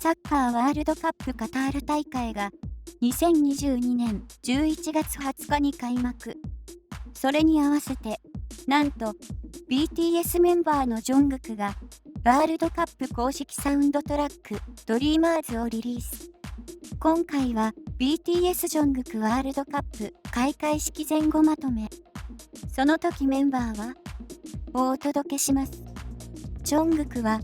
サッカーワールドカップカタール大会が2022年11月20日に開幕。それに合わせて、なんと BTS メンバーのジョングクがワールドカップ公式サウンドトラックドリーマーズをリリース。今回は BTS ジョングクワールドカップ開会式前後まとめ。その時メンバーはをお届けします。ジョングクは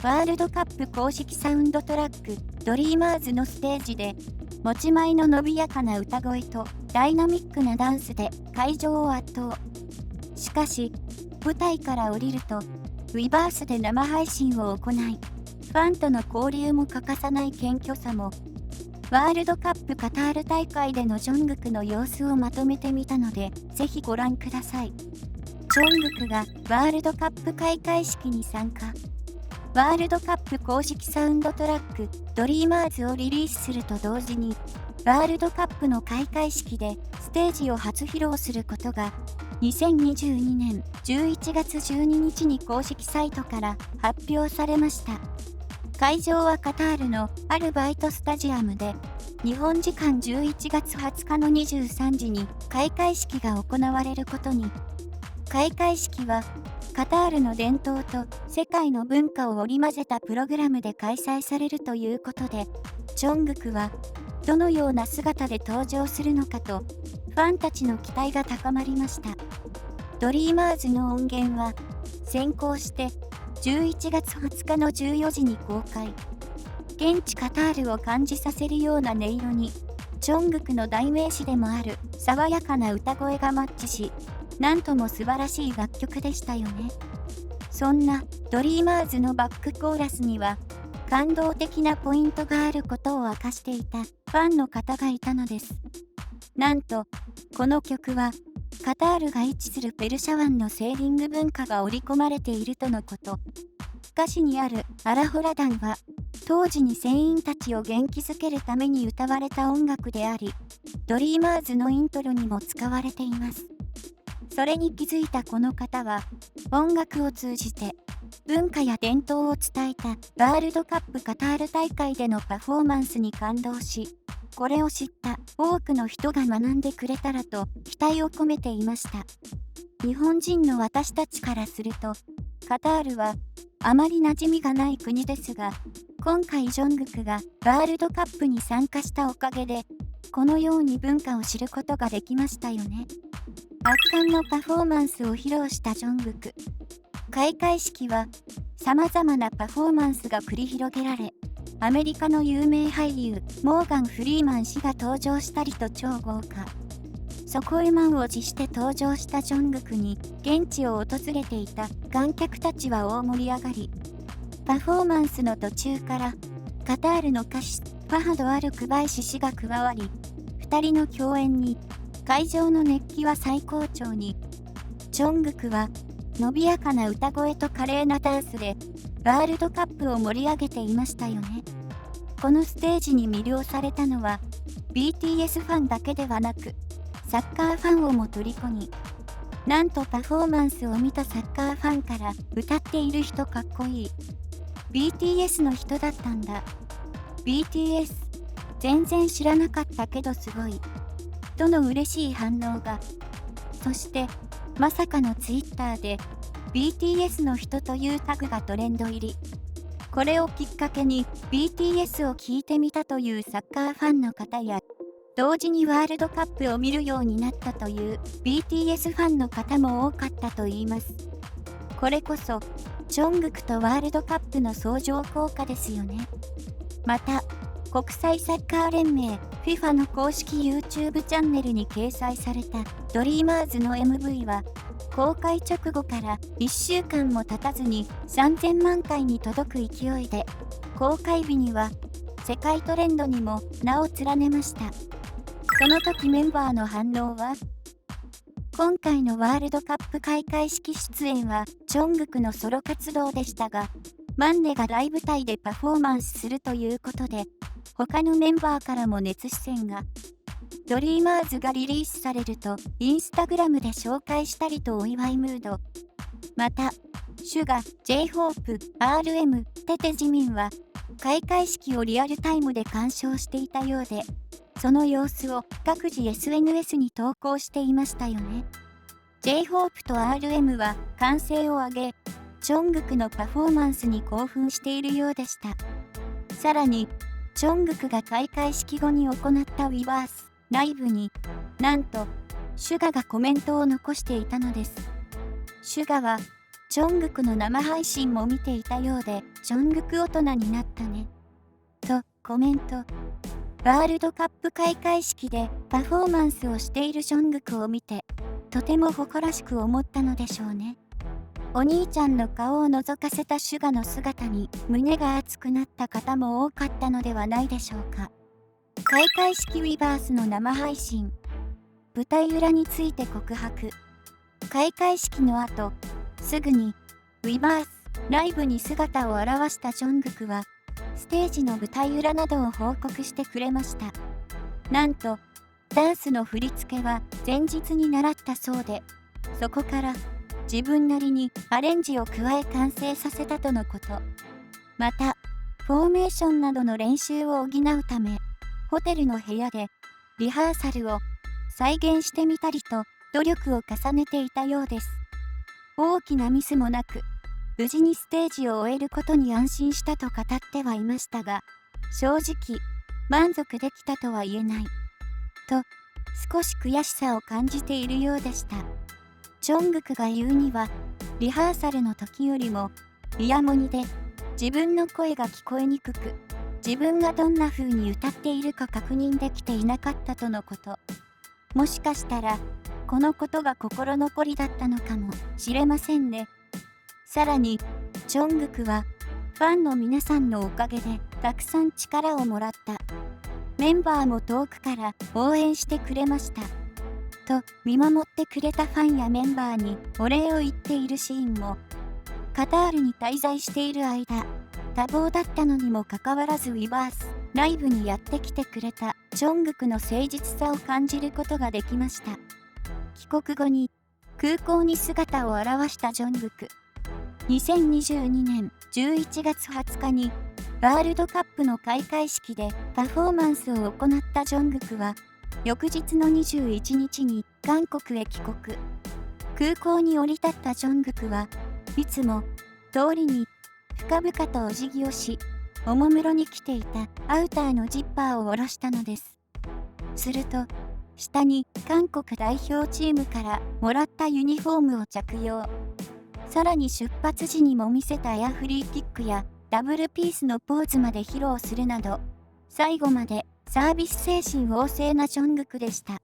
ワールドカップ公式サウンドトラックドリーマーズのステージで持ち前の伸びやかな歌声とダイナミックなダンスで会場を圧倒。しかし舞台から降りるとウィバースで生配信を行い、ファンとの交流も欠かさない謙虚さも。ワールドカップカタール大会でのジョングクの様子をまとめてみたので、ぜひご覧ください。ジョングクがワールドカップ開会式に参加。ワールドカップ公式サウンドトラックドリーマーズをリリースすると同時に、ワールドカップの開会式でステージを初披露することが2022年11月12日に公式サイトから発表されました。会場はカタールのアルバイトスタジアムで、日本時間11月20日の23時に開会式が行われることに。開会式はカタールの伝統と世界の文化を織り交ぜたプログラムで開催されるということで、ジョングクはどのような姿で登場するのかとファンたちの期待が高まりました。ドリーマーズの音源は先行して11月20日の14時に公開。現地カタールを感じさせるような音色に、ジョングクの代名詞でもある爽やかな歌声がマッチし、なんとも素晴らしい楽曲でしたよね。そんなドリーマーズのバックコーラスには、感動的なポイントがあることを明かしていたファンの方がいたのです。なんと、この曲は、カタールが位置するペルシャ湾のセーリング文化が織り込まれているとのこと。歌詞にあるアラホラダンは、当時に船員たちを元気づけるために歌われた音楽であり、ドリーマーズのイントロにも使われています。それに気づいたこの方は、音楽を通じて、文化や伝統を伝えたワールドカップカタール大会でのパフォーマンスに感動し、これを知った多くの人が学んでくれたらと期待を込めていました。日本人の私たちからすると、カタールはあまり馴染みがない国ですが、今回ジョングクがワールドカップに参加したおかげで、このように文化を知ることができましたよね。圧巻のパフォーマンスを披露したジョングク。開会式は様々なパフォーマンスが繰り広げられ、アメリカの有名俳優モーガン・フリーマン氏が登場したりと超豪華。そこへ満を持して登場したジョングクに現地を訪れていた観客たちは大盛り上がり、パフォーマンスの途中からカタールの歌手ファハド・アル・クバイシ氏が加わり、2人の共演に会場の熱気は最高潮に。ジョングクは伸びやかな歌声と華麗なダンスでワールドカップを盛り上げていましたよね。このステージに魅了されたのは BTS ファンだけではなく、サッカーファンをも虜に。なんとパフォーマンスを見たサッカーファンから、歌っている人かっこいい。BTS の人だったんだ。BTS 全然知らなかったけどすごい。との嬉しい反応が。そしてまさかの Twitter で BTS の人というタグがトレンド入り。これをきっかけに BTS を聴いてみたというサッカーファンの方や、同時にワールドカップを見るようになったという BTS ファンの方も多かったといいます。これこそジョングクとワールドカップの相乗効果ですよね。また、国際サッカー連盟 FIFA の公式 YouTube チャンネルに掲載されたドリーマーズの MV は、公開直後から1週間も経たずに3000万回に届く勢いで、公開日には世界トレンドにも名を連ねました。その時メンバーの反応は、今回のワールドカップ開会式出演はジョングクのソロ活動でしたが、マンネが大舞台でパフォーマンスするということで、他のメンバーからも熱視線が。ドリーマーズがリリースされると、インスタグラムで紹介したりとお祝いムード。また、シュガ、J-HOPE、RM、テテジミンは、開会式をリアルタイムで鑑賞していたようで、その様子を各自 SNS に投稿していましたよね。J-HOPE と RM は歓声を上げ、ジョングクのパフォーマンスに興奮しているようでした。さらに、ジョングクが開会式後に行ったWeverseライブに、なんと、シュガがコメントを残していたのです。シュガは、ジョングクの生配信も見ていたようで、ジョングク大人になったね。と、コメント。ワールドカップ開会式でパフォーマンスをしているジョングクを見て、とても誇らしく思ったのでしょうね。お兄ちゃんの顔を覗かせたシュガの姿に胸が熱くなった方も多かったのではないでしょうか。開会式Weverseの生配信。舞台裏について告白。開会式の後、すぐにWeverseライブに姿を現したジョングクは、ステージの舞台裏などを報告してくれました。なんと、ダンスの振り付けは前日に習ったそうで、そこから自分なりにアレンジを加え完成させたとのこと。また、フォーメーションなどの練習を補うため、ホテルの部屋でリハーサルを再現してみたりと努力を重ねていたようです。大きなミスもなく、無事にステージを終えることに安心したと語ってはいましたが、正直、満足できたとは言えない。と、少し悔しさを感じているようでした。ジョングクが言うには、リハーサルの時よりも、イヤモニで自分の声が聞こえにくく、自分がどんな風に歌っているか確認できていなかったとのこと。もしかしたら、このことが心残りだったのかもしれませんね。さらに、ジョングクは、ファンの皆さんのおかげでたくさん力をもらった。メンバーも遠くから応援してくれました。と見守ってくれたファンやメンバーにお礼を言っているシーンも、カタールに滞在している間、多忙だったのにもかかわらずWeverseライブにやってきてくれたジョングクの誠実さを感じることができました。帰国後に空港に姿を現したジョングク。2022年11月20日にワールドカップの開会式でパフォーマンスを行ったジョングクは、翌日の21日に韓国へ帰国。空港に降り立ったジョングクはいつも通りに深々とお辞儀をし、おもむろに着ていたアウターのジッパーを下ろしたのです。すると、下に韓国代表チームからもらったユニフォームを着用。さらに出発時にも見せたエアフリーキックやダブルピースのポーズまで披露するなど、最後までサービス精神旺盛なジョングクでした。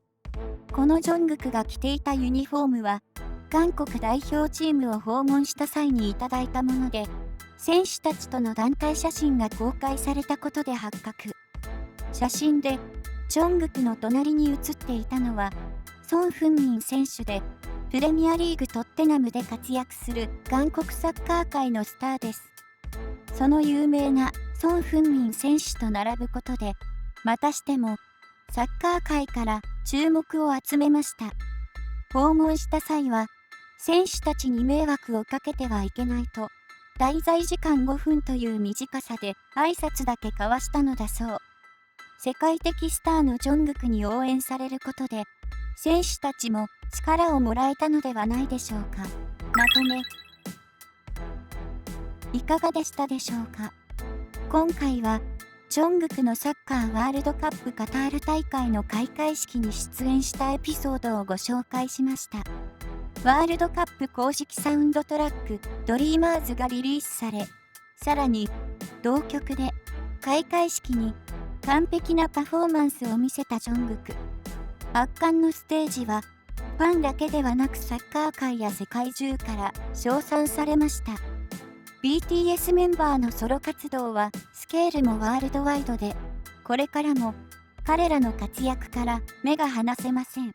このジョングクが着ていたユニフォームは、韓国代表チームを訪問した際にいただいたもので、選手たちとの団体写真が公開されたことで発覚。写真で、ジョングクの隣に写っていたのは、ソン・フンミン選手で、プレミアリーグトッテナムで活躍する韓国サッカー界のスターです。その有名なソン・フンミン選手と並ぶことで、またしてもサッカー界から注目を集めました。訪問した際は、選手たちに迷惑をかけてはいけないと、滞在時間5分という短さで挨拶だけ交わしたのだそう。世界的スターのジョングクに応援されることで、選手たちも力をもらえたのではないでしょうか。まとめ。いかがでしたでしょうか。今回は、ジョングクのサッカーワールドカップカタール大会の開会式に出演したエピソードをご紹介しました。ワールドカップ公式サウンドトラックドリーマーズがリリースされ、さらに同曲で開会式に完璧なパフォーマンスを見せたジョングク。圧巻のステージはファンだけではなくサッカー界や世界中から称賛されました。BTS メンバーのソロ活動はスケールもワールドワイドで、これからも彼らの活躍から目が離せません。